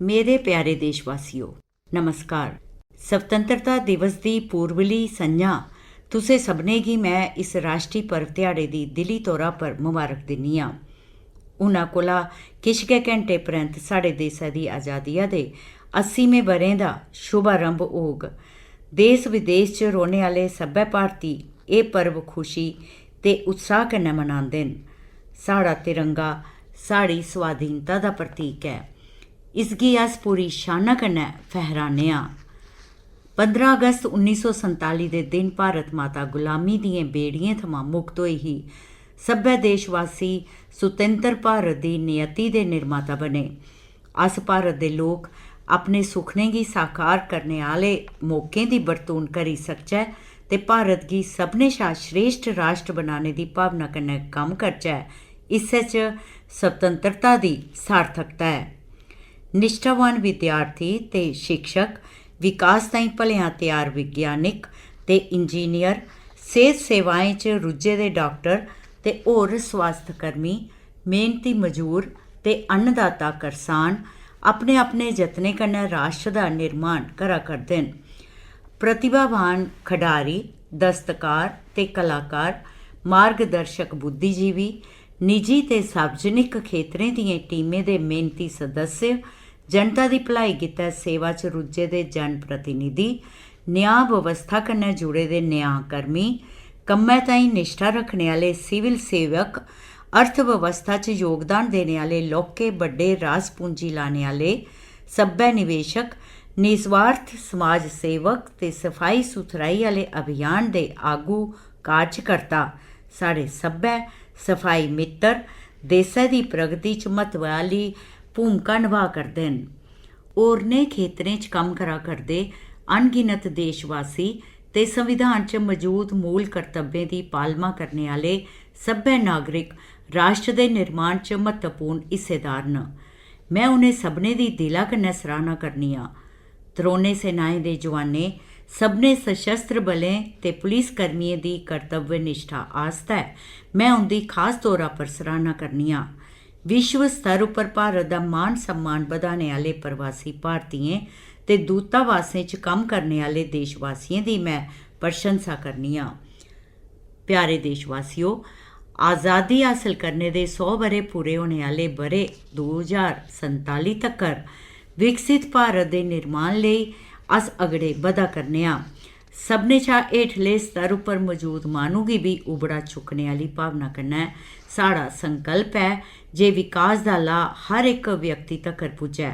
मेरे प्यारे देशवासियों, नमस्कार। स्वतंत्रता दिवस की पूर्वली संझा तुसें सभनें गी मैं इस राष्ट्री पर्व ध्याड़े की दिली तौरा पर मुबारक दिन्नी आं। उन्हां कोला किश गै घैंटे परैंत साढ़े देशा दी आज़ादिया दे 80वें ब'रें दा शुभारंभ होग। देश विदेश च रौह्ने आह्ले सब्भै भारती एह् पर्व खुशी ते उत्साह कन्नै मनांदे न। साढ़ा तिरंगा साढ़ी स्वाधीनता दा प्रतीक है। इसगी अस पूरी शाना कन्नै फहराने आं। 15 अगस्त 1947 दे दिन भारत माता गुलामी दियें बेड़ियें थमां मुक्त होई ही। सब्भै देशवासी सुतंत्र भारत दी नियति दे निर्माता बने। अस भारत दे लोक अपने सुखनें गी साकार करने आह्ले मौकें दी बरतून करी सकचै ते भारत गी सभनें शा श्रेष्ठ राष्ट्र बनाने दी भावना कन्नै कम्म करचै। इस्सै च स्वतंत्रता दी सार्थकता है। निष्ठावान विद्यार्थी ते शिक्षक, विकास ताईं भलेआं त्यार विज्ञानिक ते इंजीनियर, सेहत सेवाएं च रुज्झे दे डॉक्टर ते होर स्वास्थ कर्मी, मेहनती मजूर ते अन्नदाता करसान अपने अपने जतनें कन्नै राष्ट्र दा निर्माण करा करदे न। प्रतिभावान खडारी, दस्तकार ते कलाकार, मार्गदर्शक बुद्धिजीवी, निजी ते सार्वजनिक खेतरें दियें टीमें दे मेहनती सदस्य, जनता दी भलाई गित्तै सेवा च रुज्झे दे जन प्रतिनिधि, न्याय व्यवस्था कन्नै जुड़े दे न्यायकर्मी, कम्मै ताईं निश्ठा रखने आह्ले सिविल सेवक, अर्थ व्यवस्था च योगदान देने आह्ले लौह्के बड्डे रास पूंजी लाने आह्ले सब्भै निवेशक, निस्वार्थ समाज सेवक ते सफाई सुथराई आह्ले अभियान दे आगू कार्यकर्ता, साढ़े सब्भै सफाई मित्तर देशै दी प्रगति च म्हत्तव आह्ली भूमिका निभा करदे न। होरनें खेतरें च कम्म करा करदे अनगिनत देशवासी ते संविधान च मजूद मूल कर्तव्यें दी पालमा करने आह्ले सब्भै नागरिक राष्ट्र दे निर्माण च म्हत्तवपूर्ण हिस्सेदार न। मैं उ'नें सभनें दी दिला कन्नै सराह्ना करनी आं। त्रौनें सेनाएं दे जोआनें, सभनें सशस्त्र बलें ते पुलिस कर्मियें दी कर्तव्य निश्ठा आस्तै मैं उं'दी खास तौरा पर सराह्ना करनी आं। विश्व स्तर उप्पर भारत दा मान सम्मान बधाने आह्ले प्रवासी भारतीयें ते दूतावासें च कम्म करने आह्ले देशवासियें दी मैं प्रशंसा करनी आं। प्यारे देशवासियों, आज़ादी हासल करने दे 100 ब'रे पूरे होने आह्ले ब'रे 2047 तक्कर विकसित भारत दे निर्माण लेई अस अगड़े बधा करने आं। सभनें शा हेठले स्तर उप्पर मजूद माह्नू गी बी उबड़ा चुक्कने आह्ली भावना कन्नै साढ़ा संकल्प है जे विकास दा लाह् हर इक व्यक्ति तक्कर पुज्जै।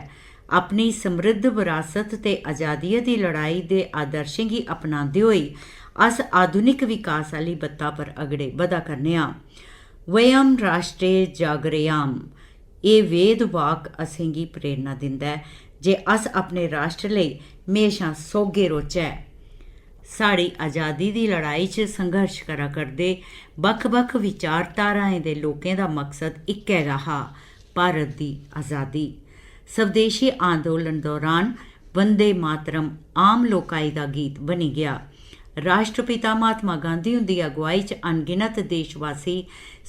अपनी समृद्ध विरासत ते आज़ादिया दी लड़ाई दे आदर्शें गी अपनांदे होई अस आधुनिक विकास आह्ली बत्ता पर अगड़े बधा करने आं। वयम राष्ट्रे जागरेयाम, एह् वेद वाक असेंगी प्रेरणा दिंदा ऐ जे अस अपने राष्ट्र लेई म्हेशां सोह्गे रौह्चै। साढ़ी आज़ादी दी लड़ाई च संघर्श करा करदे बक्ख बक्ख विचारधाराएं दे लोकें दा मकसद इक्कै गै हा, भारत दी आज़ादी। स्वदेशी आंदोलन दौरान वंदे मातरम आम लोकाई दा गीत बनी गेआ। राष्ट्रपिता महात्मा गांधी हुंदी अगुवाई च अनगिनत देशवासी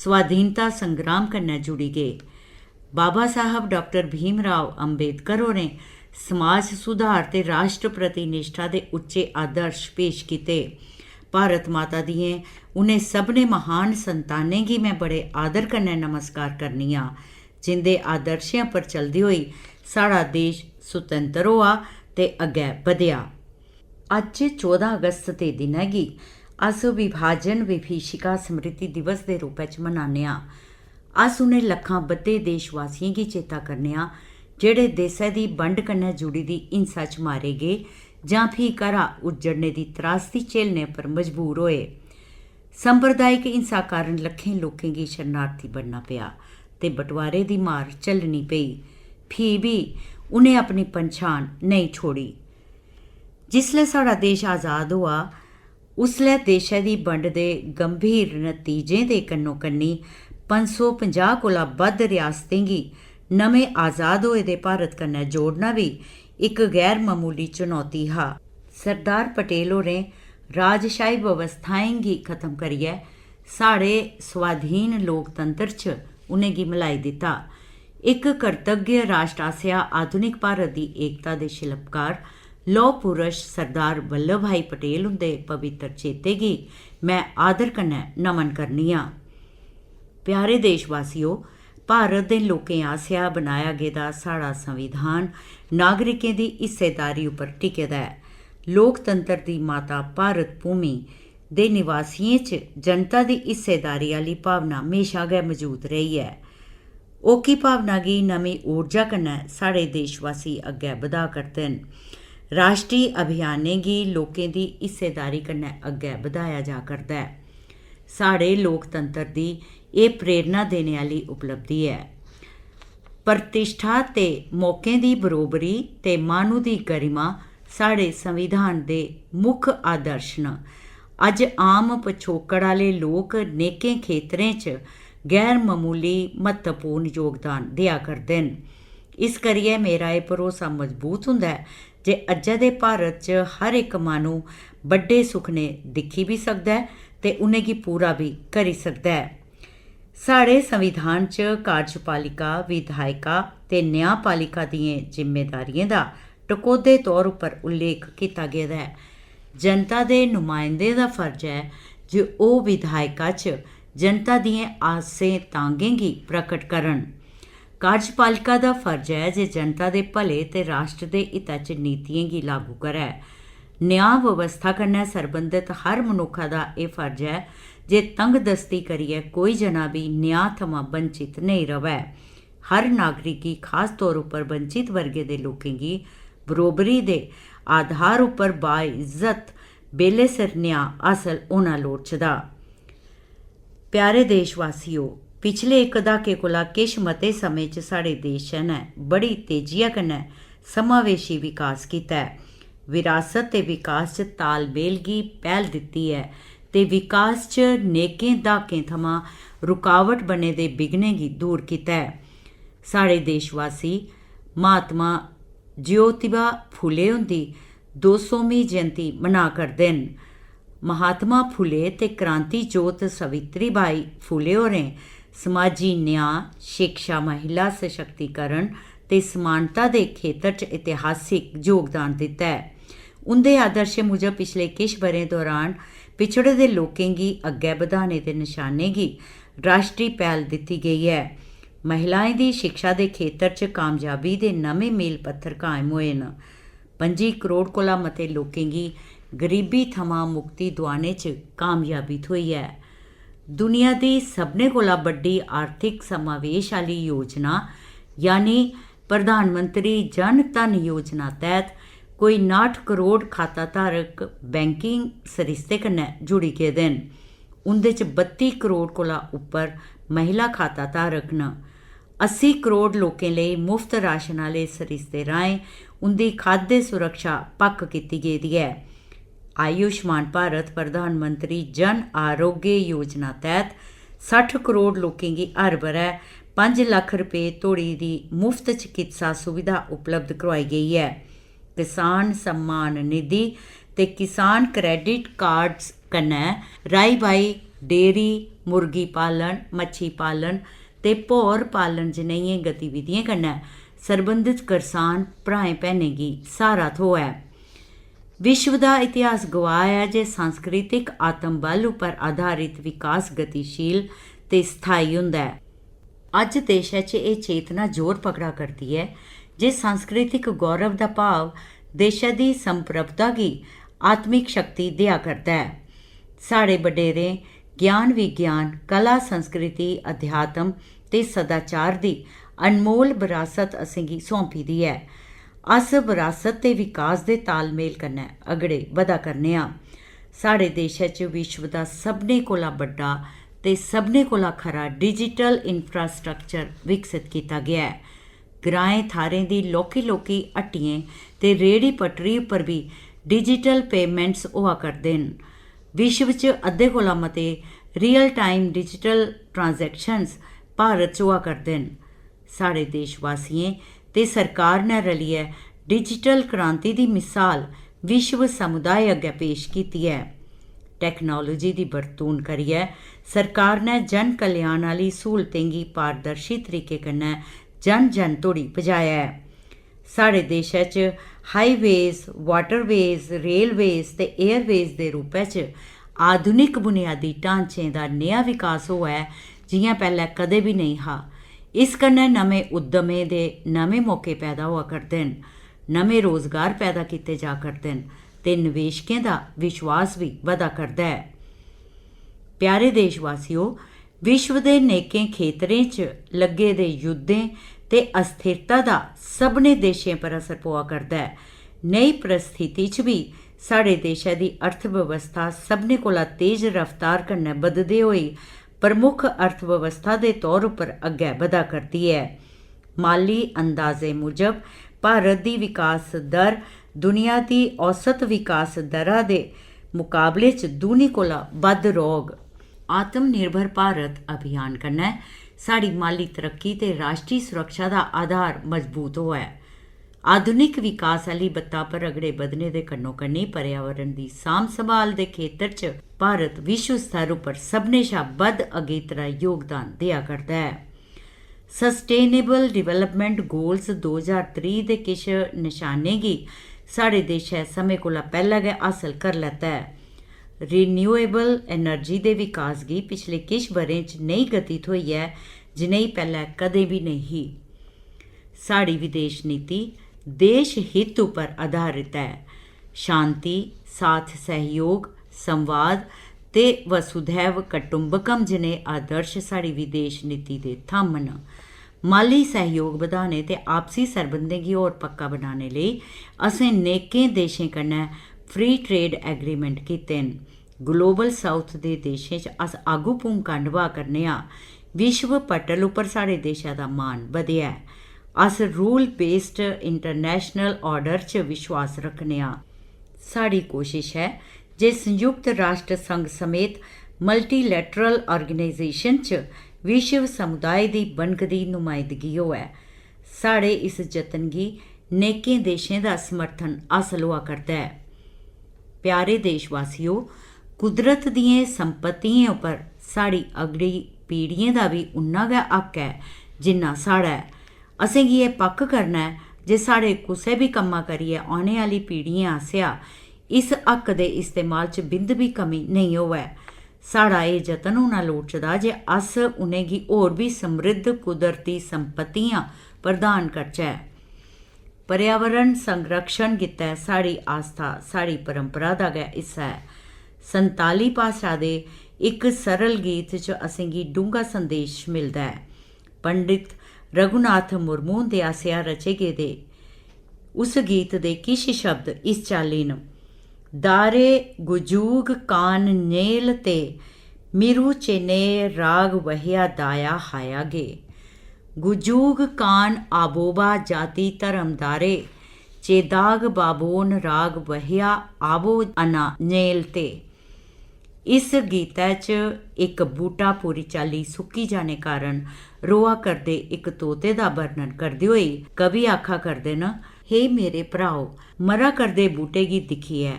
स्वाधीनता संग्राम कन्नै जुड़ी गे। बाबा साहब डॉक्टर भीमराव अंबेडकर होरें समाज सुधार ते राष्ट्र प्रति निश्ठा दे उच्चे आदर्श पेश कीते। भारत माता दियें उ'नें सभनें महान संतानें गी मैं बड़े आदर कन्नै नमस्कार करनी आं जिंदे आदर्शें पर चलदे होई साढ़ा देश सुतंत्र होआ ते अग्गै बधेआ। अज्ज 14 अगस्त दे दिनै गी अस विभाजन विभीषिका स्मृति दिवस दे रूपै च मनाने आं। अस उ'नें लक्खां बद्धे देशवासियें गी चेता करने आं जेह्ड़े देशै दी बंड कन्नै जुड़ी दी हिंसा च मारे गे जां फ्ही घरा उज्जड़ने दी त्रासदी झेलने पर मजबूर होए। सांप्रदायिक हिंसा कारण लक्खें लोकें गी शरणार्थी बनना पेआ ते बटवारे दी मार झल्लनी पेई। फ्ही बी उ'नें अपनी पन्छान नेईं छोड़ी। जिसलै साढ़ा देश आज़ाद होआ उसलै देशै दी बंड दे गंभीर नतीजें दे कन्नो कन्नी 550 कोला बद्ध रियासतें गी नमें आज़ाद होए दे भारत कन्नै जोड़ना भी इक गैर मामूली चुनौती हा। सरदार पटेल होरें राजशाही व्यवस्थाएं गी खत्म करियै साढ़े स्वाधीन लोकतंत्र च उ'नेंगी मलाई दित्ता। एक कृतज्ञ राष्ट्र आसिया आधुनिक भारत की एकता के शिल्पकार लौह पुरुष सरदार वल्लभ भाई पटेल हुंदे पवित्र चेते गी मैं आदर कन्नै नमन करनी आं। प्यारे देशवासियों, भारत दे लोकें आसिया बनाया गेदा साड़ा संविधान नागरिकें दी हिस्सेदारी उपर टिके दा है। लोकतंत्र दी माता भारत भूमि दे निवासियें च जनता दी हिस्सेदारी आह्ली भावना हमेशा गै मौजूद रही है। ओह्की भावना गी नमीं ऊर्जा कन्नै साढ़े देशवासी अग्गै बधा करदे न। राष्ट्री अभियानें गी लोकें दी हिस्सेदारी कन्नै अग्गै बधाया जा करदा है। साढ़े लोकतंत्र दी एह् प्रेरणा देने आह्ली उपलब्धि है। प्रतिष्ठा ते मौकें दी बरोबरी ते माह्नू दी गरिमा साढ़े संविधान दे मुक्ख आदर्श न। अज आम पछोकड़ आह्ले लोक नेकें खेतरें च गैर मामूली महत्वपूर्ण योगदान देआ करदे न। इस करियै मेरा एह् भरोसा मजबूत हुंदा है जे अज्जै दे भारत च हर इक माह्नू बड्डे सुखने दिक्खी भी सकदा है ते उ'नेंगी पूरा भी करी सकदा है। साढ़े संविधान च कार्यपालिका, विधायिका ते न्यायपालिका दियें जिम्मेदारियें दा टकोह्दे तौर उप्पर उल्लेख कीता गेदा है। जनता दे नुमाइंदें दा फर्ज है जे ओह् विधायिका च जनता दियें आसें तांगें गी प्रकट करन। कार्यपालिका दा फर्ज है जे जनता दे भले ते राष्ट्र दे हिता च नीतियें गी लागू करै। न्याय व्यवस्था कन्नै सरबंधत हर मनुक्खा दा एह् फर्ज है जे तंगदस्ती करियै कोई जना भी न्याय थमां वंचित नेईं रवै। हर नागरिक गी खास तौर उप्पर वंचित वर्गे दे लोकें गी बरोबरी दे आधार उप्पर बाइज्जत बेल्ले सिर न्याय हासल होना लोड़चदा। प्यारे देशवासियों, पिछले इक दहाके कोला किश मते समें च साढ़े देश ने बड़ी तेजिया कन्नै समावेशी विकास कीता है। विरासत ते विकास च तालमेल गी पैह्ल दित्ती है ते विकास च नेकें दहाकें थमां रुकावट बने दे विघ्नें गी दूर कीता है। साढ़े देशवासी महात्मा ज्योतिबा फुले हुंदी 200वीं जयंती मना करदे न। महात्मा फुले ते क्रांति जोत सावित्री बाई फुले होरें समाजी न्याय, शिक्षा, महिला सशक्तिकरण ते समानता दे खेतर च इतिहासिक योगदान दित्ता है। उंदे आदर्श मुजब पिछले किश ब'रें दौरान पिछड़े दे लोकें गी अग्गै बधाने दे निशाने गी राष्ट्री पैह्ल दित्ती गेई है। महिलाएं दी शिक्षा दे खेतर च कामयाबी दे नमें मील पत्थर कायम होए न। 25 करोड़ कोला मते लोकें गी गरीबी थमां मुक्ति दुआने च कामयाबी थ्होई है। दुनिया दी सभनें कोला बड्डी आर्थिक समावेश आह्ली योजना यानी प्रधानमंत्री जन धन योजना तैह्त कोई 59 करोड़ खाता धारक बैंकिंग सरिस्ते कन्नै जुड़ी गेदे न। उं'दे च 32 करोड़ कोला उप्पर महिला खाता धारक न। 80 करोड़ लोकें लेई मुफ्त राशन आह्ले सरिस्ते राहें उं'दी खाद्य सुरक्षा पक्क कीती गेदी है। आयुष्मान भारत प्रधानमंत्री जन आरोग्य योजना तैह्त 60 करोड़ लोकें गी हर ब'रै 5 लक्ख रपे तोड़ी दी मुफ्त चिकित्सा सुविधा उपलब्ध करवाई गेई है। किसान सम्मान निधि ते किसान क्रेडिट कार्ड्स कन्नै राई बाई, डेयरी, मुर्गी पालन, मच्छी पालन ते भौर पालन जनेहियें गतिविधियें कन्नै सरबंधित करसान भ्राएं भैनें गी सहारा थ्होआ है। विश्व दा इतिहास गवाह है जे सांस्कृतिक आत्मबल उप्पर आधारित विकास गतिशील ते स्थाई हुंदा है। अज देशै च एह् चेतना जोर पकड़ा करदी है जे सांस्कृतिक गौरव दा भाव देशै दी संप्रभुता गी आत्मिक शक्ति देआ करदा है। साढ़े वडेरें ज्ञान विज्ञान, कला संस्कृति, अध्यात्म ते सदाचार दी अनमोल विरासत असेंगी सौंपी दी है। अस विरासत ते विकास दे तालमेल कन्नै अगड़े बधा करने आं। साढ़े देशै च विश्व दा सभनें कोला बड्डा ते सभनें कोला खरा डिजिटल इंफ्रास्ट्रक्चर विकसित कीता गेआ है। ग्राएं थाह्रें दी लौह्की लौह्की हट्टियें ते रेह्ड़ी पटरी उप्पर भी डिजिटल पेमेंट्स होआ करदे न। विश्व च अद्धे कोला मते real time digital transactions Bharat च होआ करदे न। साढ़े देशवासियें ते सरकार ने रलियै डिजिटल क्रांति दी मिसाल विश्व समुदाय अग्गै पेश कीती है। टैक्नोलॉजी दी बरतून करियै सरकार ने जन कल्याण आह्ली स्हूलतें गी पारदर्शी तरीके कन्नै जन जन धोड़ी पजाया है। साढ़े देशा च हाईवेज, वाटरवेज, रेलवेज ते एयरवेज के रूप च आधुनिक बुनियादी ढांचे का नया विकास हुआ है जियां पहले कदे भी नहीं हा। इस कन्नै नवे उद्यमें दे नवे मौके पैदा हुआ करते हैं, नवे रोज़गार पैदा किए जा करते हैं ते निवेशकें का विश्वास भी वधा करता है। प्यारे देशवासियों, विश्व के नेकें खेतरें च लगे दे युद्धें ते अस्थिरता का सबने देशें पर असर पवा करता है। नई परिस्थिति च भी साढ़े देशा की अर्थव्यवस्था सबने कोला तेज़ रफ्तार कन्नै बधदे होई प्रमुख अर्थव्यवस्था के तौर पर अग्गै वधा करती है। माली अंदाजे मुजब भारत की विकास दर दुनिया की औसत विकास दरा के मुकाबले च दूनी कोला वध रौग। आत्मनिर्भर भारत अभियान कन्नै साड़ी माली तरक्की ते राष्ट्रीय सुरक्षा का आधार मजबूत होआ है। आधुनिक विकास वाली बत्ता पर अगड़े बधने के कन्नो कन्नी पर्यावरण की सांभ संभाल के खेत्र च भारत विश्व स्तर पर सबने शा बद अगेतरा योगदान दिया करता है। सस्टेनेबल डिवेलपमेंट गोल्स 2030 के किश निशाने गी साढ़े देशै समय कोला पहला गै हासिल कर लैता है। रिन्यूएबल एनर्जी के विकास की पिछले किश बरें च नई गति थोई है जिनेही पहले कदे भी नहीं ही। साड़ी विदेश नीति देश हित पर आधारित है। शांति, साथ सहयोग, संवाद ते वसुधैव कुटुंबकम जिने आदर्श साड़ी विदेश नीति के थंब न। माली सहयोग बढ़ाने ते आपसी सरबंधें गी होर पक्का बनाने लई असें नेकें देशें कन्नै फ्री ट्रेड एग्रीमेंट कीते न। ग्लोबल साउथ के देशें च अस आगू भूमिका निभा करने आं। विश्व पटल उपर साढ़े देशा का मान बधेआ है। अस रूल बेस्ड इंटरनेशनल ऑर्डर च विश्वास रखने आं। साड़ी कोशिश है जे संयुक्त राष्ट्र संघ समेत मल्टीलैटरल ऑर्गेनाइजेशन च विश्व समुदाय की बनकदी नुमाइंदगी होऐ। साढ़े इस जतन गी नेकें देशें का समर्थन हासल हुआ करता है। प्यारे देशवासियों, कुदरत दिएं संपत्तियों पर साड़ी अगली पीढ़ियों का भी उन्ना गै हक है जिन्ना साढ़ा है। असें गी एह् पक्क करना है जे साढ़े कुसै भी कम्मा करियै आने आह्ली पीढ़ियें आसेआ इस हक दे इस्तेमाल च बिंद भी कमी नहीं होवै। साढ़ा एह् जतन होना लोड़चदा जे अस उ'नेंगी होर भी समृद्ध कुदरती संपत्तियां प्रदान करचै। पर्यावरण संरक्षण गित्तै साड़ी आस्था साड़ी परंपरा दा गै हिस्सा है। संताली भाशा दे इक सरल गीत च असेंगी डूंगा संदेश मिलदा है। पंडित रघुनाथ मुर्मू हुंदे आसेआ रचे गेदे उस गीत दे किश शब्द इस चाल्ली न। दारे गुजूग कान नेल ते मिरु चेने राग वहिया दाया हाया गे। गुजूग कान आबोबा जाति धर्मदारे चेदाग बाबोन राग वहिया आबो अना नेल ते। इस गीतै च एक बूटा पूरी चाली सुक्की जाने कारण रोआ करदे एक तोते दा वर्णन करदे होई कवि आखा करदे न, हे मेरे भराओ, मरा करदे बूटे गी दिक्खियै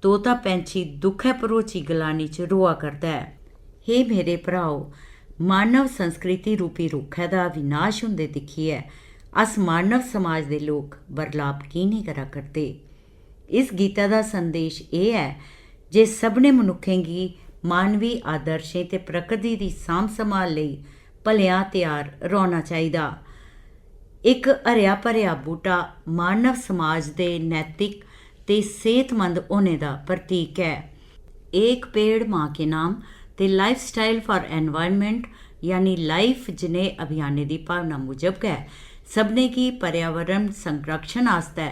तोता पैंछी दुखै भरोची गलानी च रोआ करदा है। हे मेरे भराओ, मानव संस्कृति रूपी रुखै दा विनाश हुंदे दिक्खियै अस मानव समाज दे लोक बरलाप की नहीं करा करदे। इस गीता दा संदेश एह् है जे सभनें मनुक्खें गी मानवी आदर्शें ते प्रकृति दी सांभ संभाल लेई भलेआं त्यार रौह्ना चाहिदा। एक हरिया भरिया बूटा मानव समाज दे नैतिक ते सेहतमंद होने दा प्रतीक है। एक पेड़ मां के नाम ते लाइफ स्टाइल फॉर एनवायरनमेंट यानी लाइफ जनेह् अभियानें दी भावना मुजब गै सभनें गी पर्यावरण संरक्षण आस्तै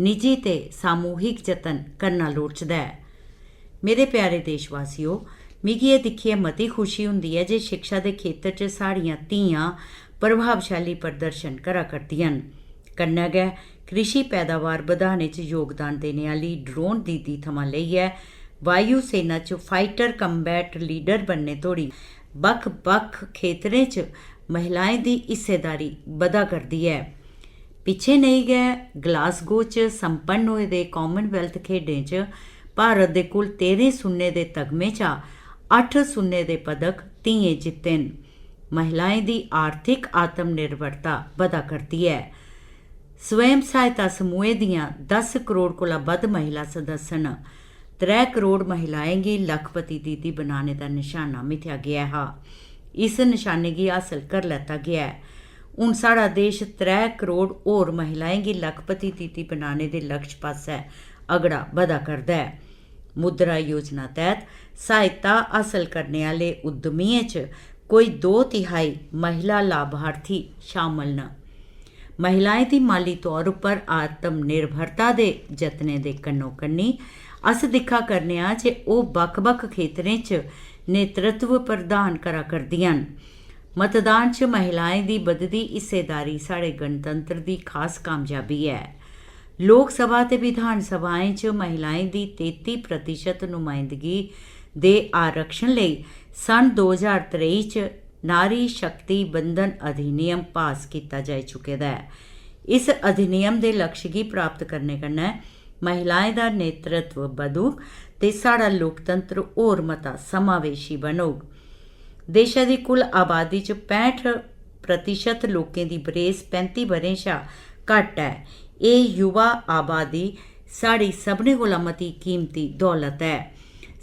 निजी ते सामूहिक जतन करना लोड़चदा है। मेरे प्यारे देशवासियों, मिगी एह् दिक्खियै मती खुशी हुंदी है जे शिक्षा दे खेतर च साढ़ियां धीआं प्रभावशाली प्रदर्शन करा करदियां न। कन्नै गै कृषि पैदावार बधाने च योगदान देने आह्ली ड्रोन दीदी थमां लेइयै वायु सेना च फाइटर कम्बैट लीडर बनने तोड़ी बक्ख बक्ख खेतरें च महिलाएं दी हिस्सेदारी बधा करदी है। पिच्छे नेही गै ग्लासगो च संपन्न होए दे कामनवैल्थ खेडें च भारत दे कुल 13 सुन्ने दे तगमे चा 8 सुन्ने दे पदक धीएं जित्ते न। महिलाएं दी आर्थिक आत्मनिर्भरता बधा करती है। स्वयं सहायता समूह दियां 10 करोड़ कोला वध महिला सदस्य न। 3 करोड़ महिलाएं गी लखपति दीदी बनाने का निशाना मिथ्या गया है। इस निशाने की हासिल कर लैता गया है। हूँ साड़ा देश 3 करोड़ होर महिलाएं गी लखपति दीदी बनाने के लक्ष्य पासै अगड़ा बधा करदा है। मुद्रा योजना तहत सहायता हासिल करने वाले उद्यमियों च कोई 2/3 महिला लाभार्थी शामिल न। महिलाएं दी माली तौर पर आत्मनिर्भरता दे जतनें दे कन्नो कन्नी अस दिक्खा करने आ जे ओह बक्ख-बक्ख खेतरें च नेतृत्व प्रदान करा करदियां न। मतदान च महिलाएं दी बधदी हिस्सेदारी साढ़े गणतंत्र दी खास कामयाबी है। लोक सभा ते विधान सभाएं च महिलाएं दी 33% नुमाइंदगी दे आरक्षण लई सन 2023 च नारी शक्ति बंधन अधिनियम पास किया जा चुके दा है। इस अधिनियम दे लक्ष्य गी प्राप्त करने कन्नै महिलाएं दा नेतृत्व बधूग ते साड़ा लोकतंत्र होर मता समावेशी बनोग। देशा दी कुल आबादी च 65% लोकें दी बरेस 35 ब'रें शा घट्ट है। एह् युवा आबादी साड़ी सभनें कोला मती कीमती दौलत है।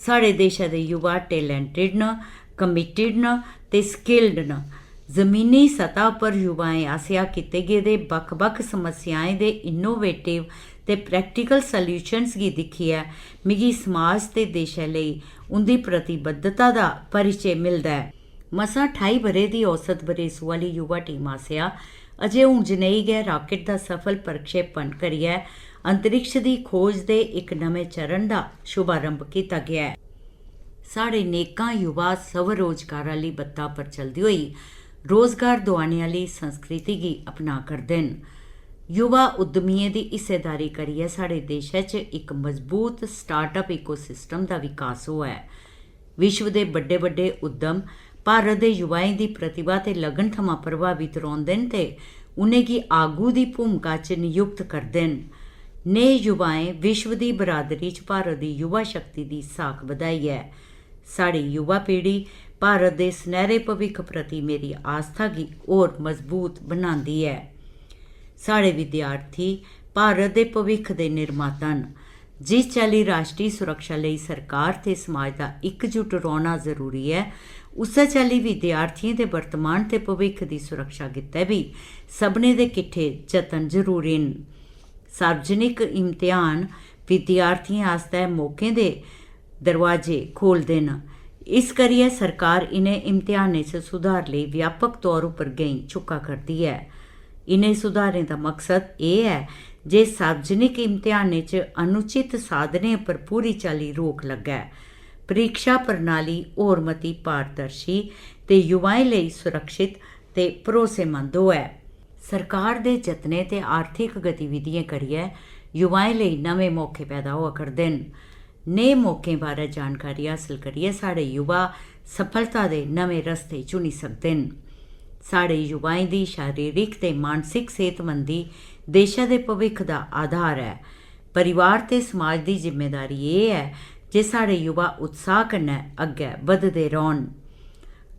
साढ़े देशा दे युवा टैलेंटेड न, कमिटेड न ते स्किल्ड न। जमीनी सतह पर युवाएं आसेआ कीते गेदे बक्ख-बक्ख समस्याएं दे इनोवेटिव ते प्रैक्टिकल सल्यूशंस गी दिक्खियै मिगी समाज ते देशै लेई उंदी प्रतिबद्धता दा परिचय मिलदा है। मसां 28 ब'रे दी औसत बरेसू वाली युवा टीम आसेआ अजे हून जनेही गै राकेट दा सफल प्रक्षेपण करियै अंतरिक्ष दी खोज दे इक नमें चरण दा शुभारंभ कीता गया है। साढ़े नेकां युवा स्वरोजगार आह्ली बत्ता पर चलदी होई रोजगार दुआने आह्ली संस्कृति गी अपना करदे न। युवा उद्यमियें दी हिस्सेदारी करियै साढ़े देशै च इक मजबूत स्टार्टअप इकोसिस्टम दा विकास होआ है। विश्व दे बड्डे बड्डे उद्यम भारत दे युवाएं दी प्रतिभा ते लगन थमां प्रभावित रौंह्दे न ते उ'नेंगी आगू दी भूमिका च नियुक्त करदे न। नेह् युवाएं विश्व दी बरादरी च भारत दी युवा शक्ति दी साख बधाई है। साढ़ी युवा पीढ़ी भारत दे सनैरे भविक्ख प्रति मेरी आस्था गी होर मजबूत बनांदी है। साढ़े विद्यार्थी भारत दे भविक्ख दे निर्माता न। जिस चाल्ली राष्ट्री सुरक्षा लई सरकार ते समाज दा इकजुट रौह्ना जरूरी है, उस्सै चाल्ली विद्यार्थियें दे वर्तमान ते भविक्ख दी सुरक्षा गित्तै भी सभनें दे किट्ठे जतन जरूरी न। सार्वजनिक इम्तिहान विद्यार्थियें आस्तै मौकें दे दरवाजे खोलदे न। इस करियै सरकार इनें इम्तिहानें च सुधार लेई व्यापक तौर उप्पर गैंई चुक्का करदी है। इनें सुधारें दा मकसद एह् है जे सार्वजनिक इम्तिहानें च अनुचित साधनें पर पूरी चाल्ली रोक लग्गै। परीक्षा प्रणाली होर मती पारदर्शी ते युवाएं लेई सुरक्षित ते भरोसेमंद होऐ। सरकार दे जतनें ते आर्थिक गतिविधियें करियै युवाएं लेई नमें मौके पैदा होआ करदे न। नेह् मौकें बारै जानकारी हासल करियै साढ़े युवा सफलता दे नमें रस्ते चुनी सकदे न। साढ़े युवाएं दी शारीरिक ते मानसिक सेहतमंदी देशा दे भविक्ख दा आधार है। परिवार ते समाज दी जिम्मेदारी एह् है जे साढ़े युवा उत्साह कन्नै अग्गै बधदे रौह्न।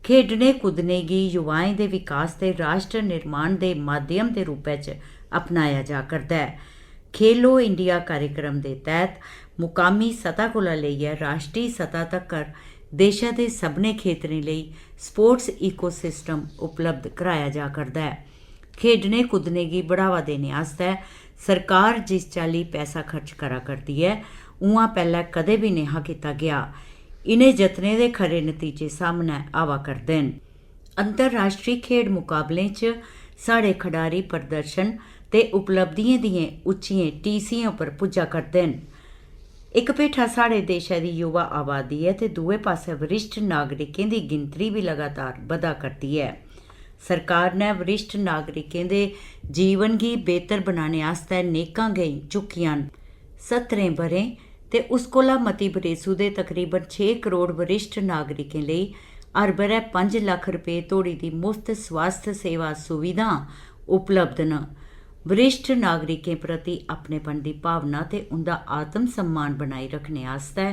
खेढने कुद्दने गी युवाएं दे विकास ते राष्ट्र निर्माण दे माध्यम दे रूपै च अपनाया जा करदा है। खेलो इंडिया कार्यक्रम दे तैह्त मुकामी सतह कोला लेइयै राष्ट्री सतह तक्कर देशा दे सभनें खेतरें लेई स्पोर्ट्स इकोसिस्टम उपलब्ध कराया जा करदा है। खेढने कुद्दने गी बढ़ावा देने आस्तै सरकार जिस चाल्ली पैसा खर्च करा करदी है, उ'आं पैह्लें कदें बी नेहा कीता गया। इनें जतनें दे खरे नतीजे सामनै आवा करदे न। अंतरराश्ट्री खेढ मुकाबलें च साढ़े खडारी प्रदर्शन ते उपलब्धियें दियें उच्चियें टीसियें उप्पर पुज्जा करदे न। इक भेठा साढ़े देशै दी युवा आबादी है ते दुए पास्सै वरिष्ठ नागरिकें दी गिनतरी भी लगातार बधा करदी है। सरकार ने वरिष्ठ नागरिकें दे जीवन गी बेहतर बनाने आस्तै नेकां गैंई चुक्कियां न। 70 ब'रें ते उस कोला मती बरेसू दे तकरीबन 6 करोड़ वरिष्ठ नागरिकें लेई हर ब'रै 5 लक्ख रपेऽ तोड़ी दी मुफ्त स्वास्थ सेवा सुविधां उपलब्ध न। वरिष्ठ नागरिकें प्रति अपनेपन दी भावना ते उंदा आत्म सम्मान बनाई रखने आस्तै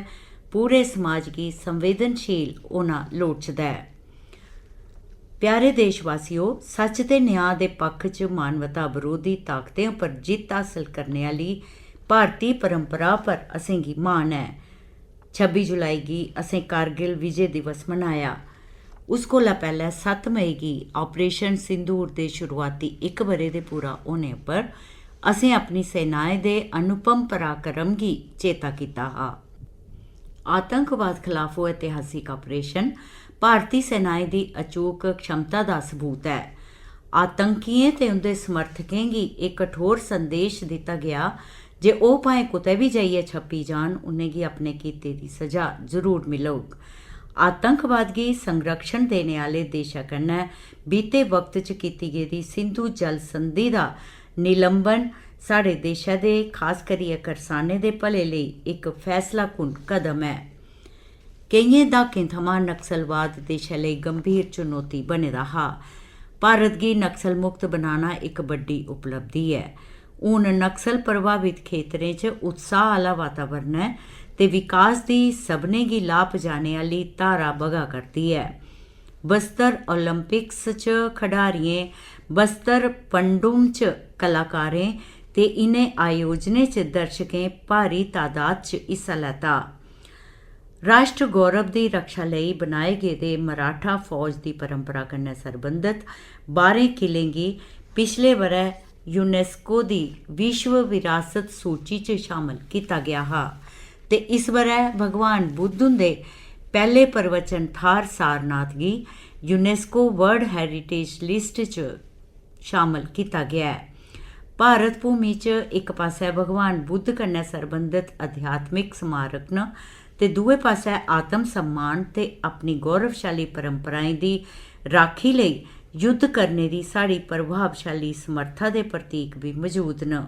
पूरे समाज गी संवेदनशील होना लोड़चदा है। ਪਿਆਰੇ ਦੇਸ਼ਵਾਸੀਓ, ਸੱਚ ਤੇ ਨਿਆਂ ਦੇ ਪੱਖ 'ਚ ਮਾਨਵਤਾ ਵਿਰੋਧੀ ਤਾਕतें पर जित हासिल करने वाली भारतीय परंपरा पर असें गी मान है। 26 जुलाई गी असें कारगिल विजय दिवस मनाया। उस कोला पैह्लें 7 मई गी ऑपरेशन सिंदूर दे शुरुआती 1 ब'रे दे पूरा होने पर असें अपनी सेनाएं दे अनुपम पराक्रम गी चेता कीता हा। आतंकवाद खिलाफ वो ऐतिहासिक ऑपरेशन भारती सेनाएं दी अचूक क्षमता दा सबूत है। आतंकियें ते उंदे समर्थकें गी एक कठोर संदेश दिता गया जे ओह् भाएं कुतै भी जाइयै छप्पी जान, उ'नेंगी अपने कीते दी सजा जरूर मिलग। आतंकवाद गी संरक्षण देने आह्ले देशा कन्नै बीते वक्त च कीती गेदी सिंधु जल संधि दा निलंबन साढ़े देशा दे खास करियै करसानें दे भले लेई इक फैसलाकुन कदम है। केइयें दहाकें थमां नक्सलवाद देशै लेई गंभीर चुनौती बने दा हा। भारत गी नक्सल मुक्त बनाना इक बड्डी उपलब्धि है। हून नक्सल प्रभावित खेतरें च उत्साह आह्ला वातावरण है ते विकास दी सभनें गी लाह् पजाने आह्ली धारा बगा करदी है। बस्तर ओलंपिक्स च खडारियें, बस्तर पंडुम च कलाकारें ते इनें आयोजनें च दर्शकें भारी तादाद च हिस्सा लैता। राष्ट्र गौरव दी रक्षा लेई बनाए गेदे मराठा फौज दी परंपरा कन्नै सरबंधत 12 किलें गी पिछले ब'रै यूनेस्को दी विश्व विरासत सूची च शामल कीता गेआ हा ते इस ब'रै भगवान बुद्ध हुंदे पैह्ले प्रवचन थाह्र सारनाथ गी यूनेस्को वर्ल्ड हेरिटेज लिस्ट च शामल कीता गेआ है। भारत भूमि च इक पास्सै भगवान बुद्ध कन्नै सरबंधत अध्यात्मिक स्मारक न ते दुए पास्सै आत्म सम्मान ते अपनी गौरवशाली परंपराएं दी राखी लेई युद्ध करने दी साढ़ी प्रभावशाली समर्था दे प्रतीक भी मौजूद न।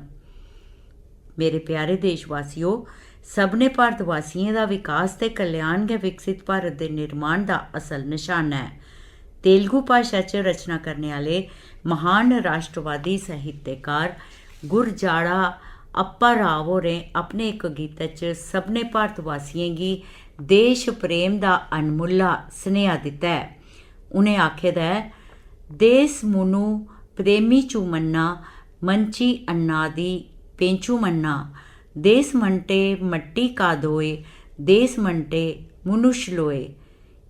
मेरे प्यारे देशवासियो, सभनें भारतवासियें दा विकास ते कल्याण गै विकसित भारत दे निर्माण दा असल निशाना है। तेलुगु भाशा च रचना करने आह्ले महान राष्ट्रवादी साहित्यकार गुरजाड़ा अप्पा राव होरें अपने इक गीतै च सभनें भारतवासियें गी देश प्रेम दा अनमुल्ला सनेहा दित्ता है। उ'नें आखे दा है, देस मुनु प्रेमी चुमन्ना मंची अन्नादी पेंचू मन्ना, देस मंटे मट्टी कादोए, देस मंटे मनुष्य लोए।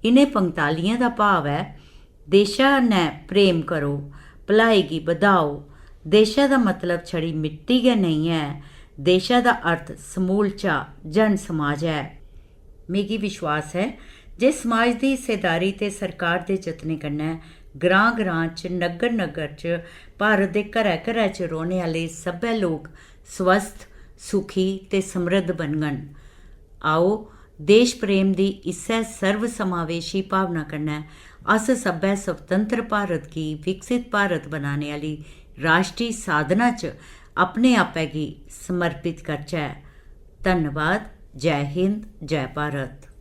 इनें पंक्तालियें दा भाव है, देशा नै प्रेम करो, भलाई गी बधाओ। देशा दा मतलब छड़ी मिट्टी गै नेईं है, देशा दा अर्थ समूलचा जन समाज है। मिगी विश्वास है जे समाज दी हिस्सेदारी ते सरकार दे जतनें कन्नै ग्रां ग्रां च नग्गर नग्गर च भारत दे घरै घरै च रौह्ने आह्ले सब्भै लोक स्वस्थ, सुखी ते समृद्ध बनङन। आओ देश प्रेम दी इस्सै सर्व समावेशी भावना कन्नै अस सब्भै स्वतंत्र भारत गी विकसित भारत बनाने आह्ली राष्ट्री साधना च अपने आपै गी समर्पित करचै। धन्नवाद। जय हिंद, जय भारत।